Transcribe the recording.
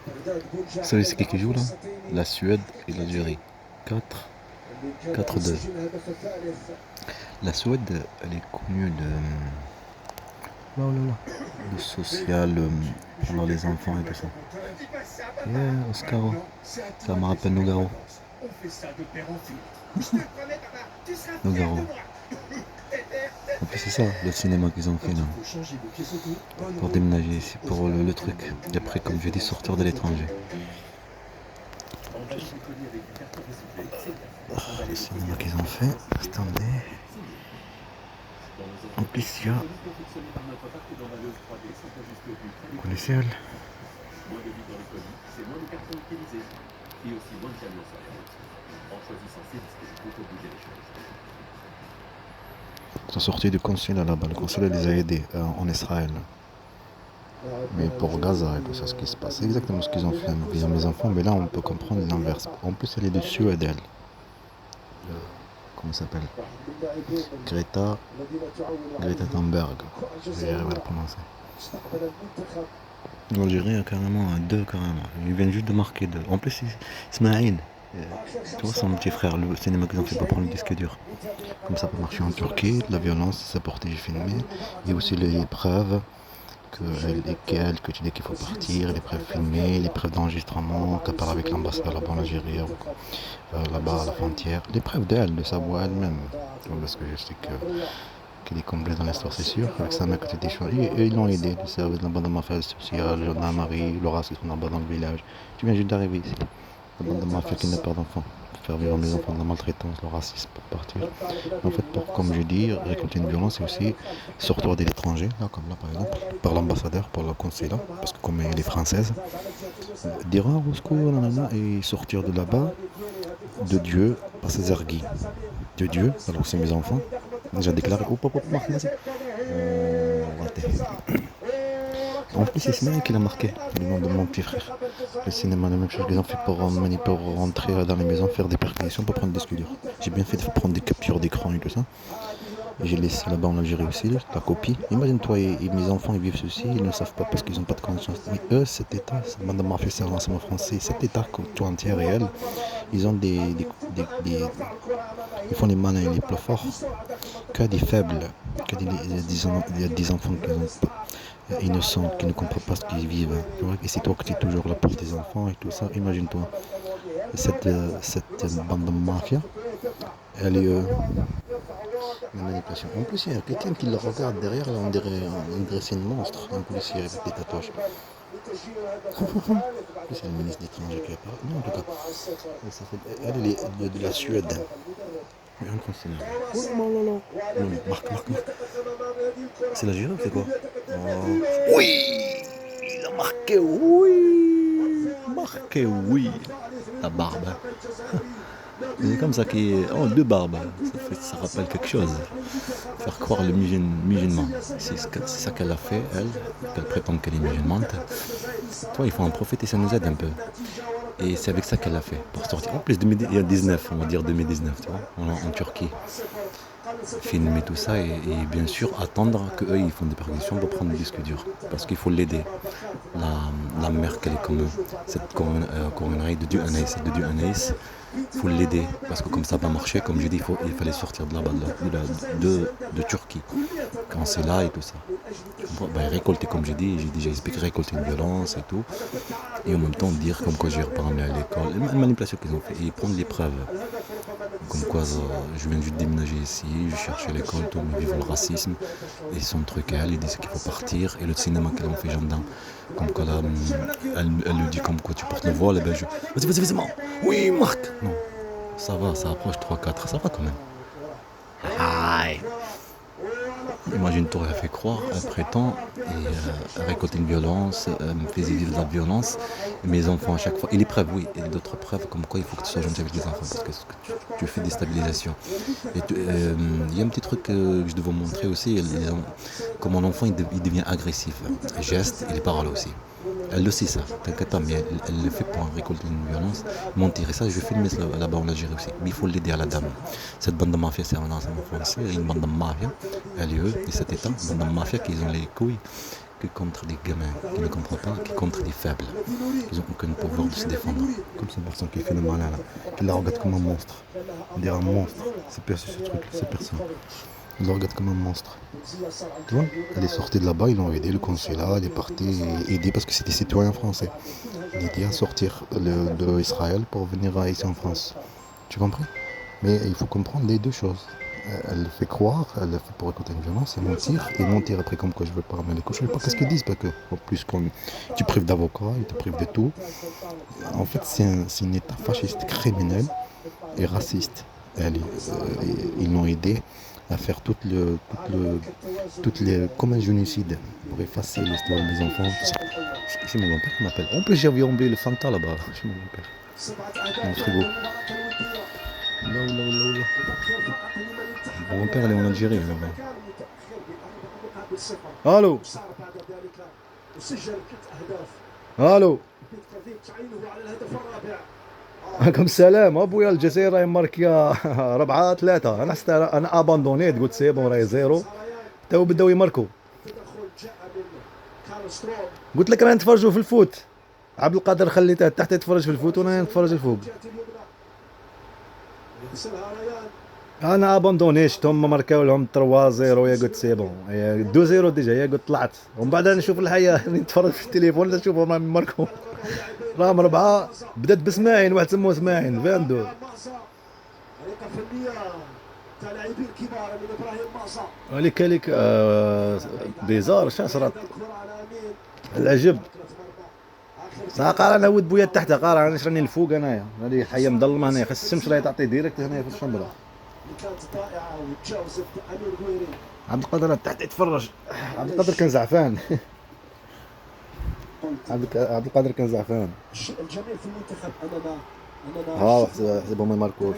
Vous savez c'est qui joue là? La Suède et l'Algérie. 4, 4-2. La Suède, elle est connue là, là, là, le social pendant les enfants et tout ça. Yeah, Oscaro. Ça me rappelle Nogaro. Nogaro. En plus, c'est ça le cinéma qu'ils ont fait là. Pour déménager ici, pour le truc. Et après, comme j'ai dit, sortir de l'étranger. Le cinéma qu'ils ont fait. Attendez. En plus, il y a. Vous connaissez elle? Ils sont sortis du consulat là-bas. Le consulat les a aidés en Israël. Mais pour Gaza et tout ça, ce qui se passe, c'est exactement ce qu'ils ont fait. Ils ont mes enfants, mais là on peut comprendre l'inverse. En plus, elle est de Suède, elle. Comment ça s'appelle? Greta Thunberg. Je vais y arriver à le prononcer. L'Algérie a carrément un 2 carrément. Ils viennent juste de marquer 2. En plus, Ismaïl, tu vois, son petit frère, le cinéma qu'ils ont fait pour prendre le disque dur. Comme ça peut marcher en Turquie, la violence, ça porté, j'ai filmé. Il y a aussi les preuves que tu dis qu'il faut partir, les preuves filmées, les preuves d'enregistrement, qu'elle parle avec l'ambassadeur là-bas en Algérie, là-bas à la frontière. Les preuves d'elle, de sa voix elle-même. Parce que je sais qu'elle est complète dans l'histoire, c'est sûr. Avec sa mère qui était choisie, et ils l'ont aidé. Le service là-bas dans ma affaires sociales, le gendarmerie, le racisme là-bas dans le village. Tu viens juste d'arriver ici. La bande de mafia qui n'a pas d'enfants. Faire vivre mes enfants de la maltraitance, le racisme pour partir. En fait, comme je dis, récolter une violence, c'est aussi sortir de l'étranger, là, comme là par exemple, par l'ambassadeur, par le consulat, parce que comme elle est française, dire au secours, nanana, et sortir de là-bas, de Dieu, par ses arguis. De Dieu, alors c'est mes enfants, déjà déclaré, en plus, c'est Ismaël qui l'a marqué, le nom de mon petit frère. Le cinéma, la même chose qu'ils ont fait pour rentrer dans les maisons, faire des perquisitions pour prendre des disques durs. J'ai bien fait de prendre des captures d'écran et tout ça. Et j'ai laissé là-bas en Algérie aussi, la copie. Imagine-toi, mes enfants, ils vivent ceci, ils ne savent pas parce qu'ils n'ont pas de conscience. Mais eux, cet État, madame m'a fait ça en français, cet État tout entier réel, ils ont ils font les malins et les plus forts, que des faibles, des enfants qui ont innocents, qui ne comprennent pas ce qu'ils vivent. Et c'est toi qui es toujours là pour tes enfants et tout ça. Imagine-toi, cette bande de mafia, elle est la manipulation. En plus, il y a quelqu'un qui le regarde derrière, là, on dirait c'est une monstre, un policier avec des tatouages. C'est le ministre des étrangers qui apparaît. Non, en tout cas, elle est de la Suède. Oh là là. Non, Marc. C'est la girafe, c'est quoi? Oh. Oui, il a marqué, oui. Marqué, oui. La barbe. C'est comme ça qui est. Oh, deux barbes. Ça rappelle quelque chose. Faire croire le musulman. C'est ça qu'elle a fait, elle, qu'elle prétend qu'elle est musulmane. Toi, il faut en profiter, ça nous aide un peu. Et c'est avec ça qu'elle a fait. Pour sortir. En plus, il y a 19, on va dire 2019, tu vois, en Turquie. Filmer tout ça et bien sûr attendre qu'eux ils font des perquisitions pour prendre le disque dur. Parce qu'il faut l'aider. La mère qu'elle est comme cette coronerie de Dieu Anaïs, il faut l'aider. Parce que comme ça va marcher, comme j'ai dit, il fallait sortir de là-bas, de Turquie. Quand c'est là et tout ça. Récolter, comme j'ai dit, j'ai déjà expliqué, récolter une violence et tout. Et en même temps dire comme quoi j'ai reparlé à l'école. Une manipulation qu'ils ont fait et prendre les preuves. Comme quoi je viens juste déménager ici, je cherchais l'école, tout, mais vivre le racisme. Et son truc à elle, il dit qu'il faut partir. Et le cinéma qu'elle a fait gendarme, comme quoi là, elle lui dit comme quoi tu portes le voile, et ben vas-y, c'est moi. Oui, Marc. Non, ça va, ça approche 3-4, ça va quand même. Aïe. Imagine-toi, elle fait croire, elle prétend, et elle récolte une violence, elle me faisait vivre de la violence, et mes enfants à chaque fois, et les preuves, oui, et d'autres preuves comme quoi il faut que tu sois gentil avec les enfants, parce que tu fais des stabilisations. Et il y a un petit truc que je dois vous montrer aussi, comment l'enfant il devient agressif, les gestes et les paroles aussi. Elle le sait ça, t'inquiète pas, mais elle le fait pour récolter une violence, mentir. Et ça, je vais filmer là-bas en Algérie aussi. Mais il faut l'aider à la dame. Cette bande de mafia, c'est un enseignement français, une bande de mafia, elle et eux, et cet état, une bande de mafia qui ont les couilles que contre des gamins qui ne comprennent pas, que contre des faibles, qui n'ont aucun pouvoir de se défendre. Comme cette personne qui fait le malin là, qui la regarde comme un monstre. On dirait un monstre, c'est ce truc, cette personne. Il la regarde comme un monstre. Tu vois, elle est sortie de là-bas, ils l'ont aidé, le consulat, elle est partie aider parce que c'était citoyen français. Il aidé à sortir d'Israël pour venir ici en France. Tu comprends? Mais il faut comprendre les deux choses. Elle fait croire, elle le fait pour écouter une violence et mentir après comme quoi je veux pas ramener les couches. Je sais pas qu'est-ce qu'ils disent parce que en plus quand tu prives d'avocats, ils te privent de tout. En fait c'est un état fasciste criminel et raciste. Ils l'ont aidé à faire comme un génocide pour effacer l'histoire des enfants. C'est mon grand-père qui m'appelle. En plus j'ai oublié le Fanta là-bas. C'est mon grand-père. Dans le frigo. Là. Mon grand-père il est en Algérie là-bas. الو الو عليكم السلام ابويا الجزائر راهي ماركيه 4-3 انا حسيت انا اباندونيت قلت سي بون راهي زيرو تو بداو يماركوا قلت لك رانا نتفرجوا في الفوت عبد القادر خليته تحت يتفرج في الفوت وانا نتفرج الفوق انا اباندوني شفتهم ماركاو لهم 3-0 يا قلت سي بون 2-0 ديجا يا قلت طلعت ومن بعد نشوف الحياه نتفرج في التليفون نشوفهم راهم ماركو راهم 4 بدات باسماعيل واحد سموه اسماعيل فاندو هذيك بيزار شا صرات العجب صح قال انا ود بويا تحت قال انا راني الفوق انايا هذه حيه مظلمه هنا خاص الشمس راهي تعطي ديريكت هنا في الشمبره عبد القادر تحت يتفرج عبد القادر كان زعفان عبد القادر كان زعفان الجميع في المنتخب اننا ها حسبهم ما يماركوش